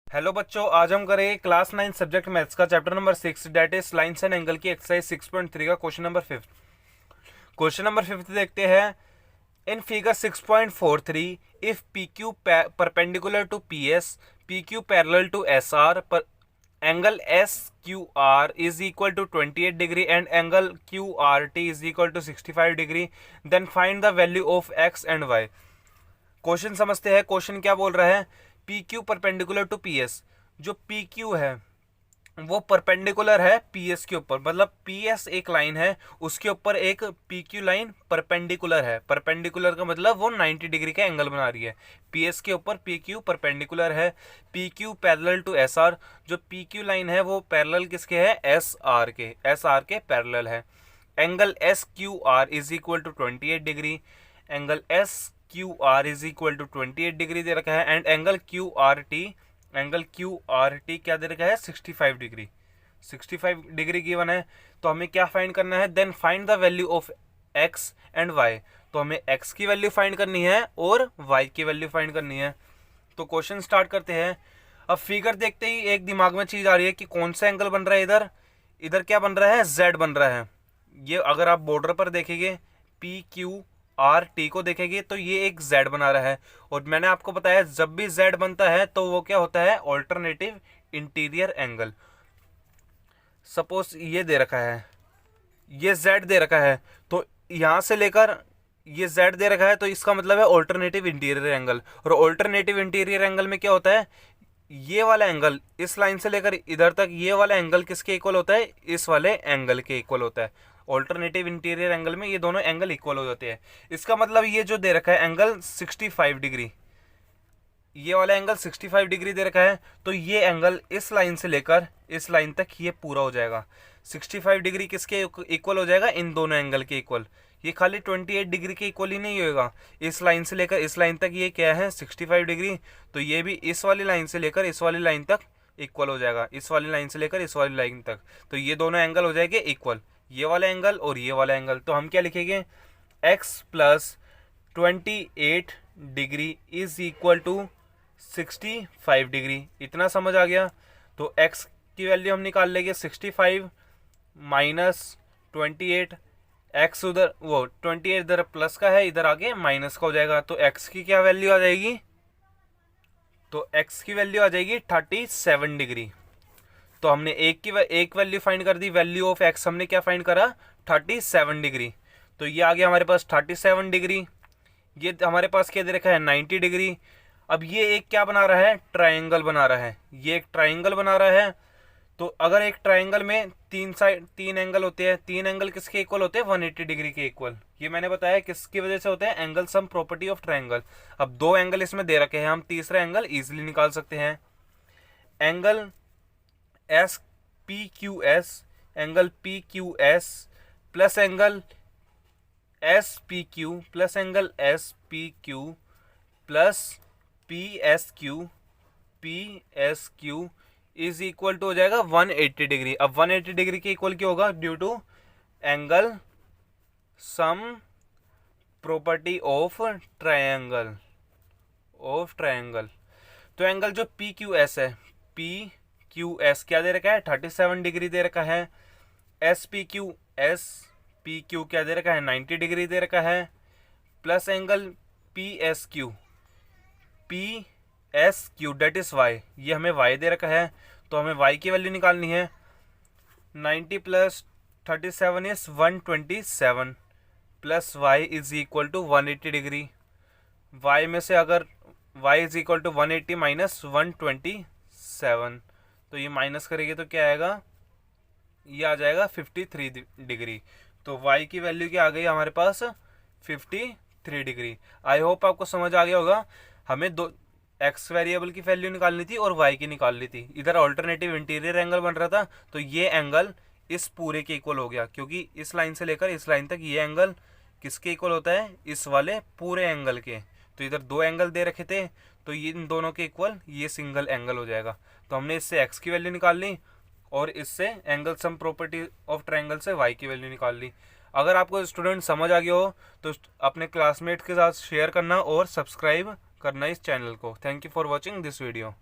Hello बच्चों, आज हम करेंगे क्लास 9 सब्जेक्ट मैथ्स का chapter number 6 that is lines and angle की एक्सरसाइज 6.3 का क्वेश्चन नंबर 5। क्वेश्चन नंबर 5 देखते हैं। In figure 6.43 if P Q perpendicular to P S, P Q parallel to S R, पर angle S Q R is equal to 28 degree and angle Q R T is equal to 65 degree, then find the value of x and y. Question समझते हैं। Question क्या बोल रहा है? P Q perpendicular to P S. जो P Q है वो perpendicular है पी एस के ऊपर, मतलब पी एस एक लाइन है, उसके ऊपर एक पी क्यू लाइन परपेंडिकुलर है। परपेंडिकुलर का मतलब वो 90 डिग्री का एंगल बना रही है। पी एस के ऊपर पी क्यू परपेंडिकुलर है। P Q parallel to S R. जो पी क्यू लाइन है वो पैरेलल किसके है? एस आर के। एस आर के पैरेलल है। Angle S Q R is equal to 28 degree. Angle S Q R is equal to 28 degree दे रखा है and angle Q R T, angle Q R T क्या दे रखा है? 65 डिग्री। 65 डिग्री गिवन है, तो हमें क्या फाइंड करना है? Then find the value of x and y. तो हमें एक्स की वैल्यू फाइंड करनी है और वाई की वैल्यू फाइंड करनी है। तो क्वेश्चन स्टार्ट करते हैं। अब फिगर देखते ही एक दिमाग में चीज आ रही है कि कौन सा एंगल बन रहा है इधर। इधर क्या बन रहा है? जेड बन रहा है। ये अगर आप बॉर्डर पर देखेंगे, पी क्यू आर टी को देखेंगे तो ये एक जेड बना रहा है। और मैंने आपको बताया जब भी जेड बनता है तो वो क्या होता है? Alternative interior angle. सपोज ये दे रखा है, ये जेड दे रखा है, तो यहां से लेकर ये जेड दे रखा है, तो इसका मतलब है ऑल्टरनेटिव इंटीरियर एंगल। और ऑल्टरनेटिव इंटीरियर एंगल में क्या होता है? ये वाला एंगल इस लाइन से लेकर इधर तक, ये वाला एंगल किसके इक्वल होता है? इस वाले एंगल के इक्वल होता है। ऑल्टरनेटिव इंटीरियर एंगल में ये दोनों एंगल इक्वल हो जाते हैं। इसका मतलब ये जो दे रखा है एंगल 65 डिग्री, ये वाला एंगल 65 डिग्री दे रखा है, तो ये एंगल इस लाइन से लेकर इस लाइन तक ये पूरा हो जाएगा। 65 डिग्री किसके इक्वल हो जाएगा? इन दोनों एंगल के इक्वल। ये खाली 28 डिग्री के इक्वल ही नहीं होगा, इस लाइन से लेकर इस लाइन तक ये क्या है? 65 डिग्री। तो ये भी इस वाली लाइन से लेकर इस वाली लाइन तक इक्वल हो जाएगा, इस वाली लाइन से लेकर इस वाली लाइन तक। तो ये दोनों एंगल हो जाएंगे इक्वल, ये वाला एंगल और ये वाला एंगल। तो हम क्या लिखेंगे? x plus 28 degree is equal to 65 degree. इतना समझ आ गया? तो x की वैल्यू हम निकाल लेंगे 65 माइनस 28। x उधर वो 28 इधर प्लस का है, इधर आगे माइनस का हो जाएगा। तो x की क्या वैल्यू आ जाएगी? तो x की वैल्यू आ जाएगी 37 डिग्री। तो हमने एक वैल्यू फाइंड कर दी। वैल्यू ऑफ x हमने क्या फाइंड करा? 37 डिग्री। तो ये आ गया हमारे पास 37 डिग्री। ये हमारे पास क्या दे रखा है? 90 डिग्री। अब ये एक क्या बना रहा है? ट्राइंगल बना रहा है। ये एक ट्राइंगल बना रहा है। तो अगर एक ट्राइंगल में तीन एंगल होते हैं, तीन एंगल किसके इक्वल होते हैं? 180 डिग्री के इक्वल। ये मैंने बताया किसकी वजह से होते हैं? Angle sum property of triangle. अब दो एंगल इसमें दे रखे हैं, हम तीसरा एंगल इजिली निकाल सकते हैं। Angle S P Q S, angle P Q S plus angle S P Q plus angle S P Q plus P S Q is equal to हो जाएगा 180 डिग्री। अब 180 डिग्री के इक्वल क्या होगा? Due to angle sum property of triangle. तो angle जो P Q S है, P Q S क्या दे रखा है? 37 डिग्री दे रखा है। एस पी क्यू क्या दे रखा है? 90 डिग्री दे रखा है। Plus angle P S Q that is y, ये हमें वाई दे रखा है। तो हमें वाई की वैल्यू निकालनी है। 90 plus 37 is 127 plus y is equal to 180 degree. Y में से अगर y is equal to 180 minus 127, तो ये माइनस करेंगे तो क्या आएगा? ये आ जाएगा 53 डिग्री। तो y की वैल्यू क्या आ गई हमारे पास? 53 डिग्री। आई होप आपको समझ आ गया होगा। हमें दो x वेरिएबल की वैल्यू निकालनी थी और y की निकालनी थी। इधर ऑल्टरनेटिव इंटीरियर एंगल बन रहा था, तो ये एंगल इस पूरे के इक्वल हो गया, क्योंकि इस लाइन से लेकर इस लाइन तक ये एंगल किसके इक्वल होता है? इस वाले पूरे एंगल के। तो इधर दो एंगल दे रखे थे, तो ये इन दोनों के इक्वल ये सिंगल एंगल हो जाएगा। तो हमने इससे x की वैल्यू निकाल ली और इससे angle sum property of triangle से y की वैल्यू निकाल ली। अगर आपको स्टूडेंट समझ आ गया हो तो अपने क्लासमेट के साथ शेयर करना और सब्सक्राइब करना इस चैनल को। Thank you for watching this video.